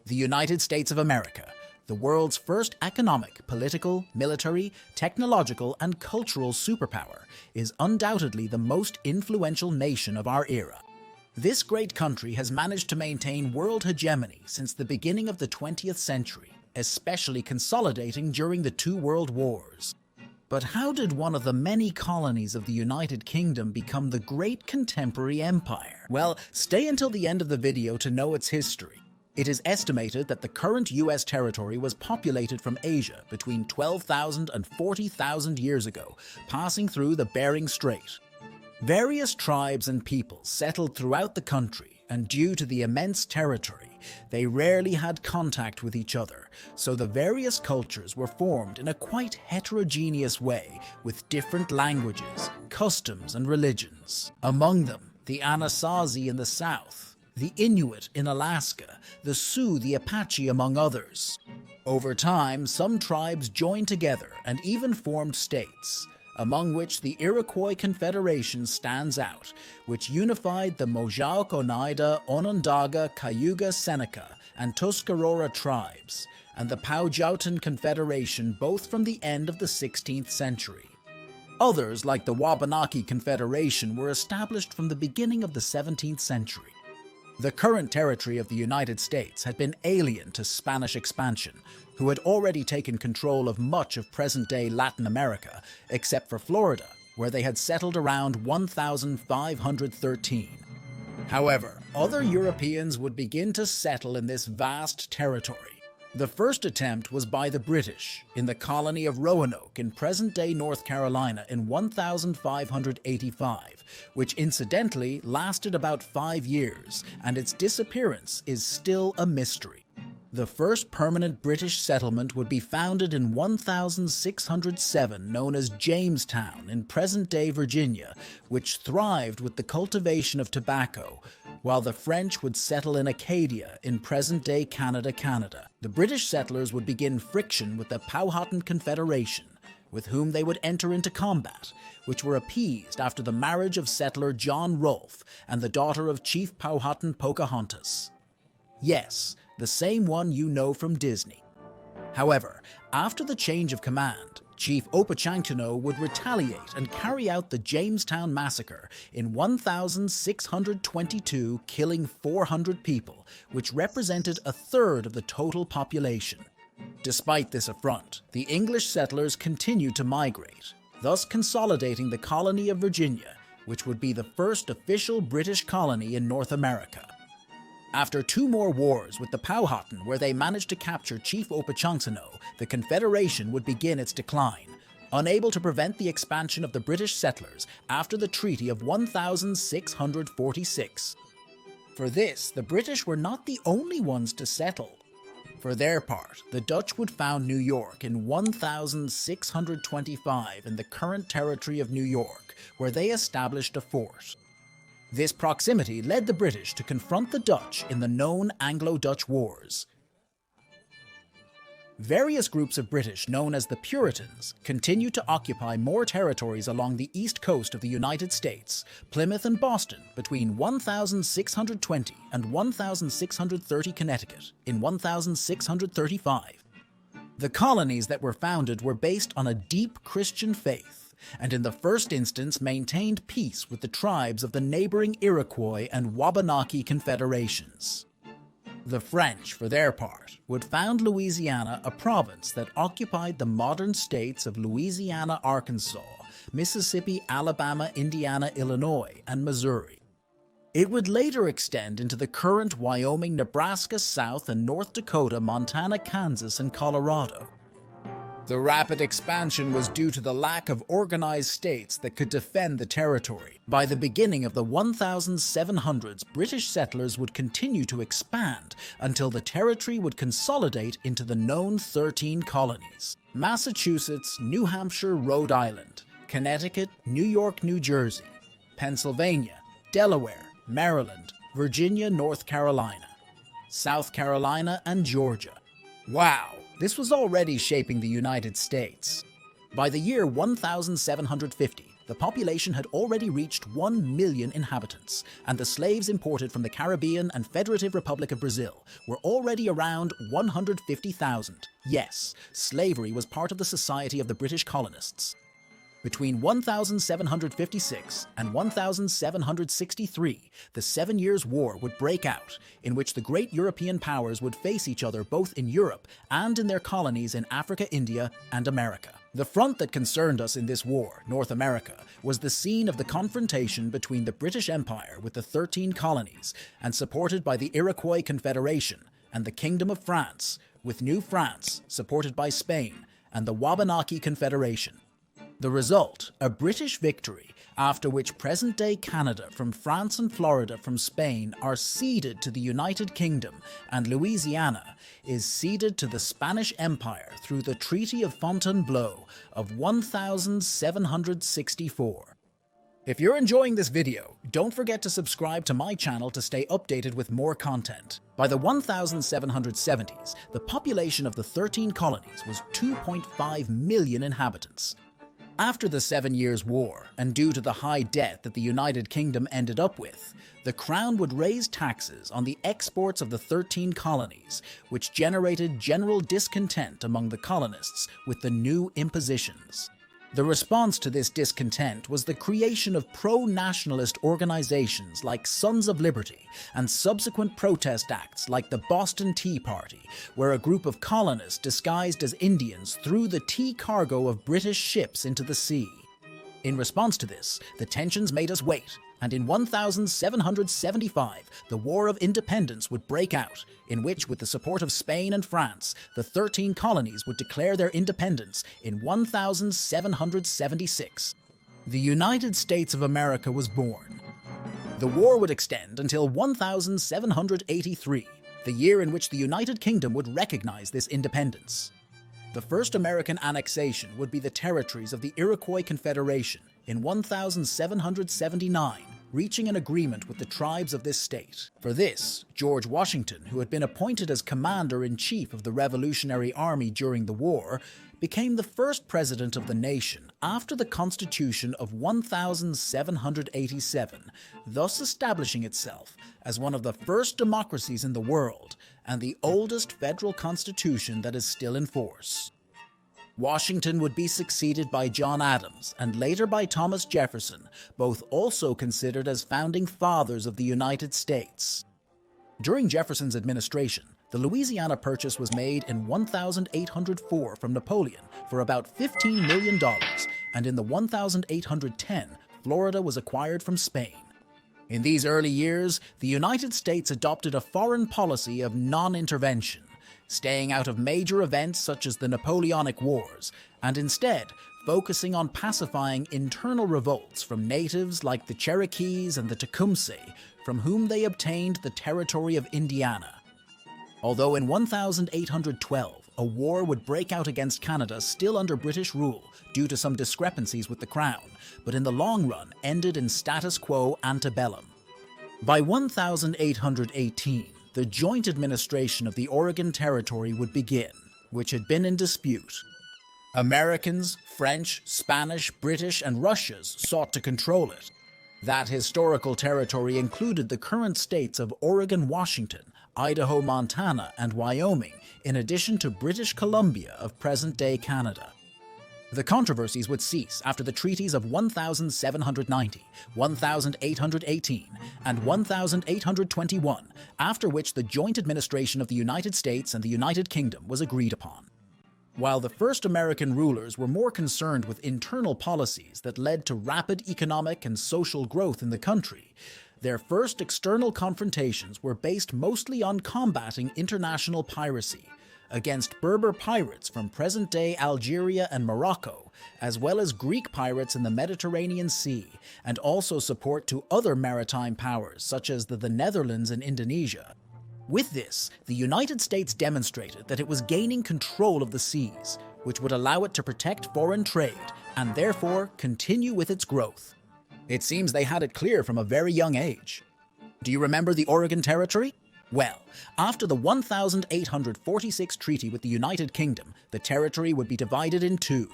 The United States of America, the world's first economic, political, military, technological, and cultural superpower, is undoubtedly the most influential nation of our era. This great country has managed to maintain world hegemony since the beginning of the 20th century, especially consolidating during the two world wars. But how did one of the many colonies of the United Kingdom become the great contemporary empire? Well, stay until the end of the video to know its history. It is estimated that the current US territory was populated from Asia between 12,000 and 40,000 years ago, passing through the Bering Strait. Various tribes and peoples settled throughout the country, and due to the immense territory, they rarely had contact with each other, so the various cultures were formed in a quite heterogeneous way with different languages, customs, and religions. Among them, the Anasazi in the south, the Inuit in Alaska, the Sioux, the Apache, among others. Over time, some tribes joined together and even formed states, among which the Iroquois Confederation stands out, which unified the Mohawk, Oneida, Onondaga, Cayuga, Seneca, and Tuscarora tribes, and the Powhatan Confederation, both from the end of the 16th century. Others, like the Wabanaki Confederation, were established from the beginning of the 17th century. The current territory of the United States had been alien to Spanish expansion, who had already taken control of much of present-day Latin America, except for Florida, where they had settled around 1513. However, other Europeans would begin to settle in this vast territory. The first attempt was by the British in the colony of Roanoke in present-day North Carolina in 1585, which incidentally lasted about 5 years, and its disappearance is still a mystery. The first permanent British settlement would be founded in 1607, known as Jamestown in present-day Virginia, which thrived with the cultivation of tobacco, while the French would settle in Acadia in present-day Canada. The British settlers would begin friction with the Powhatan Confederation, with whom they would enter into combat, which were appeased after the marriage of settler John Rolfe and the daughter of Chief Powhatan Pocahontas. Yes, the same one you know from Disney. However, after the change of command, Chief Opochancanough's would retaliate and carry out the Jamestown Massacre in 1622, killing 400 people, which represented a third of the total population. Despite this affront, the English settlers continued to migrate, thus consolidating the colony of Virginia, which would be the first official British colony in North America. After 2 more wars with the Powhatan, where they managed to capture Chief Opochancanough's, the Confederation would begin its decline, unable to prevent the expansion of the British settlers after the Treaty of 1646. For this, the British were not the only ones to settle. For their part, the Dutch would found New York in 1625 in the current territory of New York, where they established a fort. This proximity led the British to confront the Dutch in the known Anglo-Dutch Wars. Various groups of British, known as the Puritans, continued to occupy more territories along the east coast of the United States, Plymouth and Boston, between 1620 and 1630 Connecticut in 1635. The colonies that were founded were based on a deep Christian faith, and in the first instance maintained peace with the tribes of the neighboring Iroquois and Wabanaki confederations. The French, for their part, would found Louisiana, a province that occupied the modern states of Louisiana, Arkansas, Mississippi, Alabama, Indiana, Illinois, and Missouri. It would later extend into the current Wyoming, Nebraska, South and North Dakota, Montana, Kansas, and Colorado. The rapid expansion was due to the lack of organized states that could defend the territory. By the beginning of the 1700s, British settlers would continue to expand until the territory would consolidate into the known 13 colonies: Massachusetts, New Hampshire, Rhode Island, Connecticut, New York, New Jersey, Pennsylvania, Delaware, Maryland, Virginia, North Carolina, South Carolina, and Georgia. Wow! This was already shaping the United States. By the year 1750, the population had already reached 1 million inhabitants, and the slaves imported from the Caribbean and Federative Republic of Brazil were already around 150,000. Yes, slavery was part of the society of the British colonists. Between 1756 and 1763, the 7 Years' War would break out, in which the great European powers would face each other both in Europe and in their colonies in Africa, India, and America. The front that concerned us in this war, North America, was the scene of the confrontation between the British Empire with the 13 colonies and supported by the Iroquois Confederation, and the Kingdom of France, with New France, supported by Spain, and the Wabanaki Confederation. The result, a British victory, after which present-day Canada from France and Florida from Spain are ceded to the United Kingdom, and Louisiana is ceded to the Spanish Empire through the Treaty of Fontainebleau of 1764. If you're enjoying this video, don't forget to subscribe to my channel to stay updated with more content. By the 1770s, the population of the 13 colonies was 2.5 million inhabitants. After the 7 Years' War, and due to the high debt that the United Kingdom ended up with, the Crown would raise taxes on the exports of the 13 colonies, which generated general discontent among the colonists with the new impositions. The response to this discontent was the creation of pro-nationalist organizations like Sons of Liberty and subsequent protest acts like the Boston Tea Party, where a group of colonists disguised as Indians threw the tea cargo of British ships into the sea. In response to this, the tensions made us wait, and in 1775, the War of Independence would break out, in which, with the support of Spain and France, the 13 colonies would declare their independence in 1776. The United States of America was born. The war would extend until 1783, the year in which the United Kingdom would recognize this independence. The first American annexation would be the territories of the Iroquois Confederation in 1779, reaching an agreement with the tribes of this state. For this, George Washington, who had been appointed as Commander-in-Chief of the Revolutionary Army during the war, became the first president of the nation after the Constitution of 1787, thus establishing itself as one of the first democracies in the world and the oldest federal constitution that is still in force. Washington would be succeeded by John Adams and later by Thomas Jefferson, both also considered as founding fathers of the United States. During Jefferson's administration, the Louisiana Purchase was made in 1804 from Napoleon for about $15 million, and in the 1810, Florida was acquired from Spain. In these early years, the United States adopted a foreign policy of non-intervention, staying out of major events such as the Napoleonic Wars, and instead focusing on pacifying internal revolts from natives like the Cherokees and the Tecumseh, from whom they obtained the territory of Indiana. Although in 1812, a war would break out against Canada still under British rule due to some discrepancies with the Crown, but in the long run ended in status quo antebellum. By 1818, the joint administration of the Oregon Territory would begin, which had been in dispute. Americans, French, Spanish, British, and Russians sought to control it. That historical territory included the current states of Oregon, Washington, Idaho, Montana, and Wyoming, in addition to British Columbia of present-day Canada. The controversies would cease after the treaties of 1790, 1818, and 1821, after which the joint administration of the United States and the United Kingdom was agreed upon. While the first American rulers were more concerned with internal policies that led to rapid economic and social growth in the country, their first external confrontations were based mostly on combating international piracy against Berber pirates from present-day Algeria and Morocco, as well as Greek pirates in the Mediterranean Sea, and also support to other maritime powers such as the Netherlands and Indonesia. With this, the United States demonstrated that it was gaining control of the seas, which would allow it to protect foreign trade and therefore continue with its growth. It seems they had it clear from a very young age. Do you remember the Oregon Territory? Well, after the 1846 treaty with the United Kingdom, the territory would be divided in two.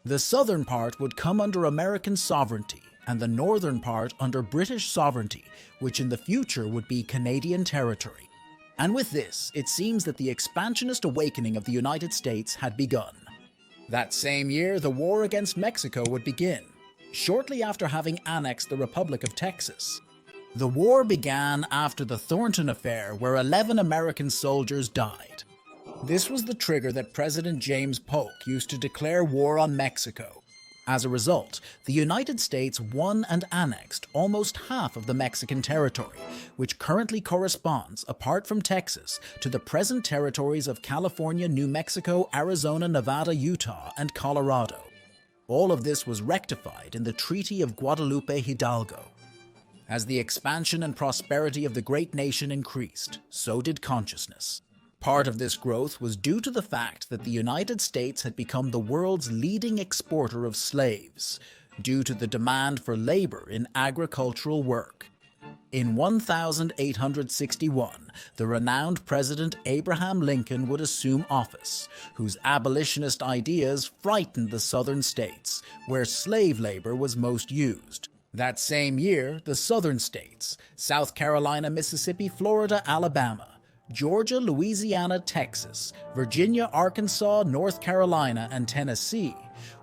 The southern part would come under American sovereignty, and the northern part under British sovereignty, which in the future would be Canadian territory. And with this, it seems that the expansionist awakening of the United States had begun. That same year, the war against Mexico would begin, shortly after having annexed the Republic of Texas. The war began after the Thornton Affair, where 11 American soldiers died. This was the trigger that President James Polk used to declare war on Mexico. As a result, the United States won and annexed almost half of the Mexican territory, which currently corresponds, apart from Texas, to the present territories of California, New Mexico, Arizona, Nevada, Utah, and Colorado. All of this was rectified in the Treaty of Guadalupe Hidalgo. As the expansion and prosperity of the great nation increased, so did consciousness. Part of this growth was due to the fact that the United States had become the world's leading exporter of slaves, due to the demand for labor in agricultural work. In 1861, the renowned President Abraham Lincoln would assume office, whose abolitionist ideas frightened the southern states, where slave labor was most used. That same year, the southern states, South Carolina, Mississippi, Florida, Alabama, Georgia, Louisiana, Texas, Virginia, Arkansas, North Carolina, and Tennessee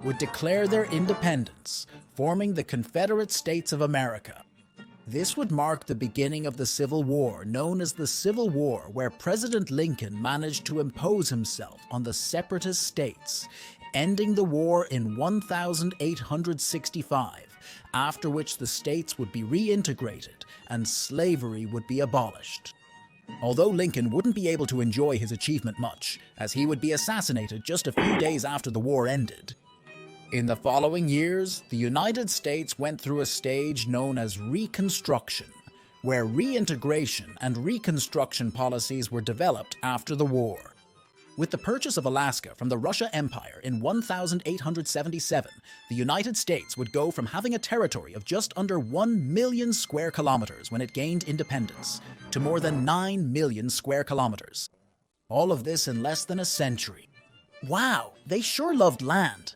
would declare their independence, forming the Confederate States of America. This would mark the beginning of the Civil War, known as the Civil War, where President Lincoln managed to impose himself on the separatist states, ending the war in 1865, after which the states would be reintegrated and slavery would be abolished. Although Lincoln wouldn't be able to enjoy his achievement much, as he would be assassinated just a few days after the war ended. In the following years, the United States went through a stage known as Reconstruction, where reintegration and reconstruction policies were developed after the war. With the purchase of Alaska from the Russia Empire in 1877, the United States would go from having a territory of just under 1 million square kilometers when it gained independence, to more than 9 million square kilometers. All of this in less than a century. Wow, they sure loved land.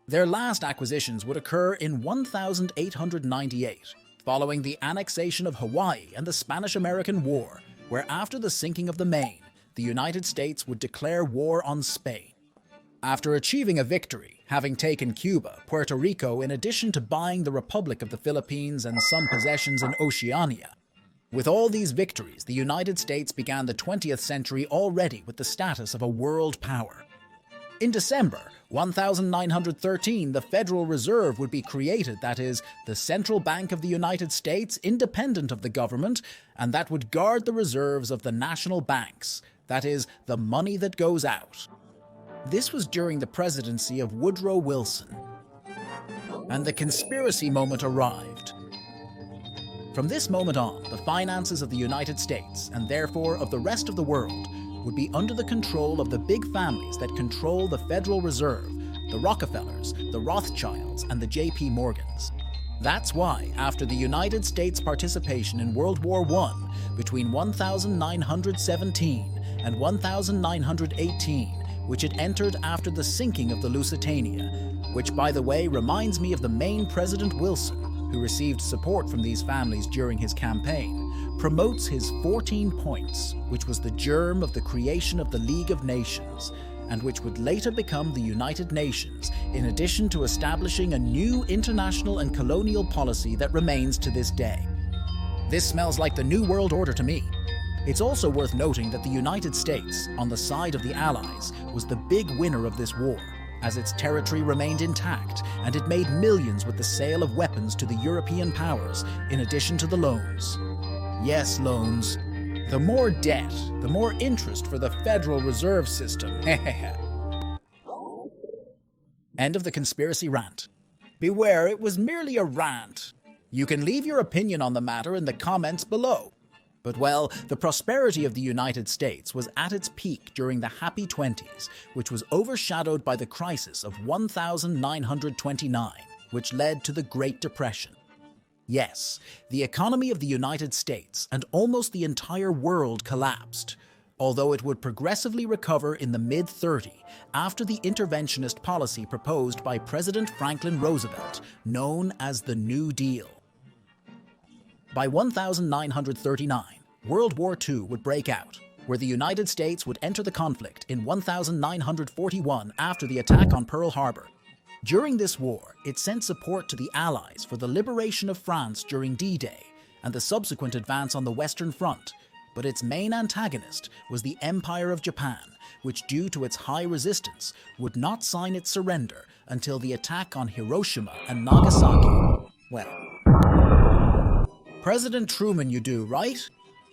Their last acquisitions would occur in 1898, following the annexation of Hawaii and the Spanish-American War, where after the sinking of the Maine, the United States would declare war on Spain. After achieving a victory, having taken Cuba, Puerto Rico, in addition to buying the Republic of the Philippines and some possessions in Oceania. With all these victories, the United States began the 20th century already with the status of a world power. In December 1913, the Federal Reserve would be created, that is, the central bank of the United States, independent of the government, and that would guard the reserves of the national banks, that is, the money that goes out. This was during the presidency of Woodrow Wilson. And the conspiracy moment arrived. From this moment on, the finances of the United States, and therefore of the rest of the world, would be under the control of the big families that control the Federal Reserve, the Rockefellers, the Rothschilds, and the J.P. Morgans. That's why, after the United States' participation in World War I between 1917 and 1918, which it entered after the sinking of the Lusitania, which, by the way, reminds me of the Maine President Wilson, who received support from these families during his campaign, promotes his 14 points, which was the germ of the creation of the League of Nations, and which would later become the United Nations, in addition to establishing a new international and colonial policy that remains to this day. This smells like the New World Order to me. It's also worth noting that the United States, on the side of the Allies, was the big winner of this war, as its territory remained intact, and it made millions with the sale of weapons to the European powers, in addition to the loans. Yes, loans. The more debt, the more interest for the Federal Reserve System. End of the conspiracy rant. Beware, it was merely a rant. You can leave your opinion on the matter in the comments below. But well, the prosperity of the United States was at its peak during the happy 20s, which was overshadowed by the crisis of 1929, which led to the Great Depression. Yes, the economy of the United States and almost the entire world collapsed. although it would progressively recover in the mid-30s after the interventionist policy proposed by President Franklin Roosevelt, known as the New Deal. By 1939, World War II would break out, where the United States would enter the conflict in 1941 after the attack on Pearl Harbor. During this war, it sent support to the Allies for the liberation of France during D-Day and the subsequent advance on the Western Front, but its main antagonist was the Empire of Japan, which, due to its high resistance, would not sign its surrender until the attack on Hiroshima and Nagasaki. Well, President Truman you do, right?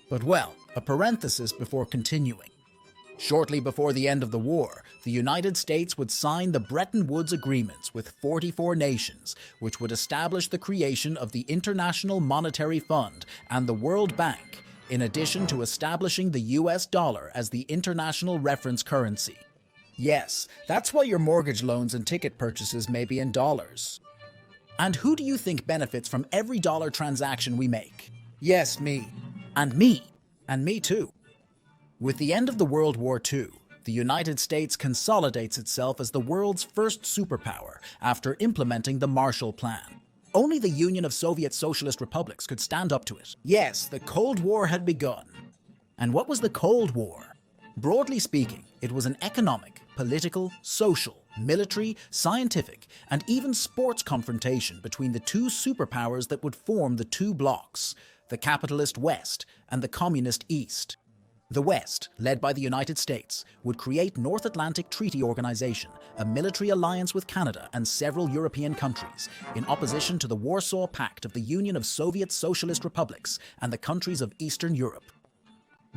But well, a parenthesis before continuing. Shortly before the end of the war, the United States would sign the Bretton Woods agreements with 44 nations, which would establish the creation of the International Monetary Fund and the World Bank, in addition to establishing the US dollar as the international reference currency. Yes, that's why your mortgage loans and ticket purchases may be in dollars. And who do you think benefits from every dollar transaction we make? Yes, me. And me. And me too. With the end of the World War II, the United States consolidates itself as the world's first superpower after implementing the Marshall Plan. Only the Union of Soviet Socialist Republics could stand up to it. Yes, the Cold War had begun. And what was the Cold War? Broadly speaking, it was an economic, political, social, military, scientific, and even sports confrontation between the two superpowers that would form the two blocs, the capitalist West and the communist East. The West, led by the United States, would create North Atlantic Treaty Organization, a military alliance with Canada and several European countries, in opposition to the Warsaw Pact of the Union of Soviet Socialist Republics and the countries of Eastern Europe.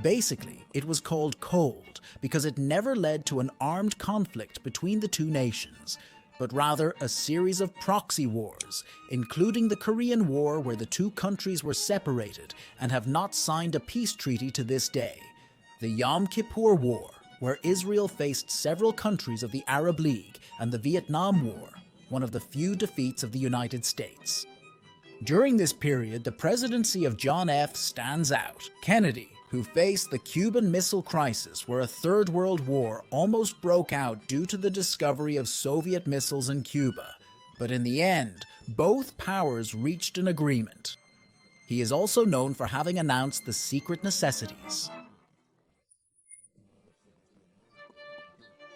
Basically, it was called Cold because it never led to an armed conflict between the two nations, but rather a series of proxy wars, including the Korean War, where the two countries were separated and have not signed a peace treaty to this day, the Yom Kippur War, where Israel faced several countries of the Arab League, and the Vietnam War, one of the few defeats of the United States. During this period, the presidency of John F. stands out. Kennedy, who faced the Cuban Missile Crisis, where a Third World War almost broke out due to the discovery of Soviet missiles in Cuba. But in the end, both powers reached an agreement. He is also known for having announced the secret necessities.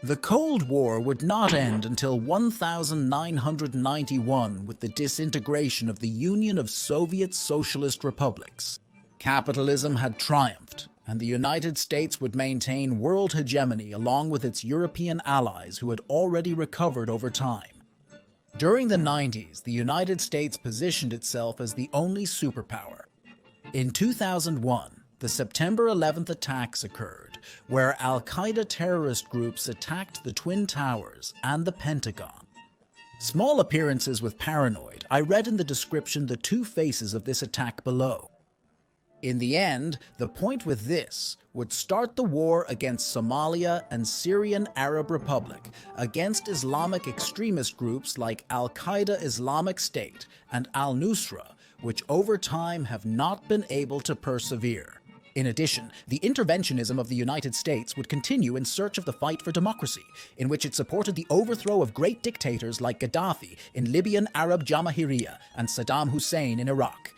The Cold War would not end until 1991 with the disintegration of the Union of Soviet Socialist Republics. Capitalism had triumphed, and the United States would maintain world hegemony along with its European allies who had already recovered over time. During the 90s, the United States positioned itself as the only superpower. In 2001, the September 11th attacks occurred, where Al-Qaeda terrorist groups attacked the Twin Towers and the Pentagon. Small appearances with Paranoid, I read in the description the two faces of this attack below. In the end, the point with this would start the war against Somalia and Syrian Arab Republic, against Islamic extremist groups like Al-Qaeda Islamic State and Al-Nusra, which over time have not been able to persevere. In addition, the interventionism of the United States would continue in search of the fight for democracy, in which it supported the overthrow of great dictators like Gaddafi in Libyan Arab Jamahiriya and Saddam Hussein in Iraq.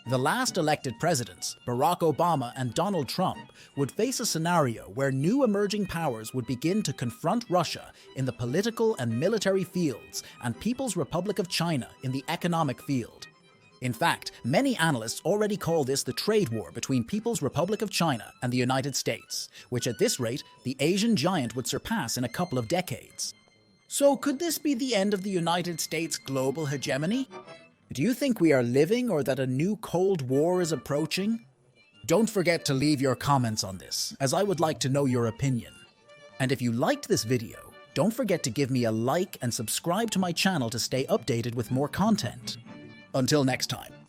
The last elected presidents, Barack Obama and Donald Trump, would face a scenario where new emerging powers would begin to confront Russia in the political and military fields and People's Republic of China in the economic field. In fact, many analysts already call this the trade war between People's Republic of China and the United States, which at this rate, the Asian giant would surpass in a couple of decades. So could this be the end of the United States' global hegemony? Do you think we are living or that a new Cold War is approaching? Don't forget to leave your comments on this, as I would like to know your opinion. And if you liked this video, don't forget to give me a like and subscribe to my channel to stay updated with more content. Until next time.